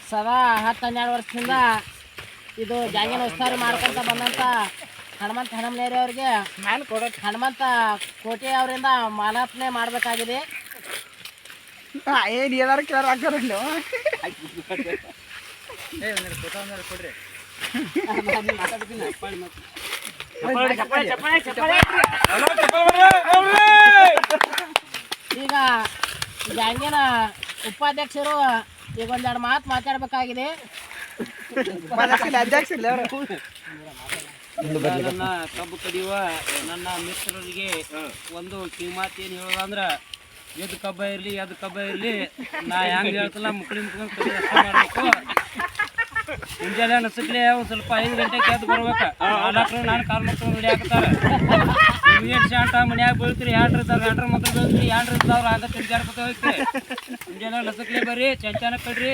ಸದಾ 10-12 ವರ್ಷದಿಂದ ಇದು ಜಾಗಿನ ಉತ್ಸಾರಿ ಮಾಡ್ಕೊಂತ ಬಂದಂತ ಹನುಮಂತ ಹಣಮನೇರಿ ಅವ್ರಿಗೆ ಹನುಮಂತ ಕೋಟೆ ಅವರಿಂದ ಮಾಲಾರ್ಪಣೆ ಮಾಡಬೇಕಾಗಿದೆ. ಏನು ಏನಾರು ಕೇಳ ಹಾಕೋರಲ್ಲ ಈಗ ಜಾಂಗಿನ ಉಪಾಧ್ಯಕ್ಷರು ಈಗ ಒಂದೆರಡು ಮಾತು ಮಾತಾಡಬೇಕಾಗಿದೆ. ನನ್ನ ಕಬ್ಬು ಕಡಿಯುವ ನನ್ನ ಮಿತ್ರರಿಗೆ ಒಂದು ಕಿವಿಮಾತು ಏನು ಹೇಳೋದಂದ್ರ ಎದ್ ಕಬ್ಬ ಇರಲಿ ನಾ ಹೆಂಗೆ ಹೇಳ್ತಲ್ಲ ಮುಕ್ಳಿ ಮುಕ್ಕೊಂಡು ಅಷ್ಟ ಮಾಡಬೇಕು. ಮುಂಜಾನೆ ನಸಕ್ಲೆ ಒಂದು ಸ್ವಲ್ಪ 5 ಗಂಟೆಗೆ ಎದ್ದು ಬರ್ಬೇಕು. ನಾನು ಕಾಲ್ ಮಕ್ಕಳು ರೆಡಿ ಹಾಕ್ತಾರೆ. ಇಮಿಡಿಯೇಟ್ ಶಾಂಟ ಮನ್ಯಾಗ ಬೀಳ್ತೀರಿ 2 ಮಾತ್ರ ಬೀಳ್ತೀರಿ 2 ಹಂಗೆ ತಿರ್ಗಾಡ್ಕೊತ ಹೋಗ್ತೀರಿ. ಮುಂಜಾನೆ ನಸಕ್ಲೆ ಬರ್ರಿ ಚಂಚಾನ ಕಡ್ರಿ.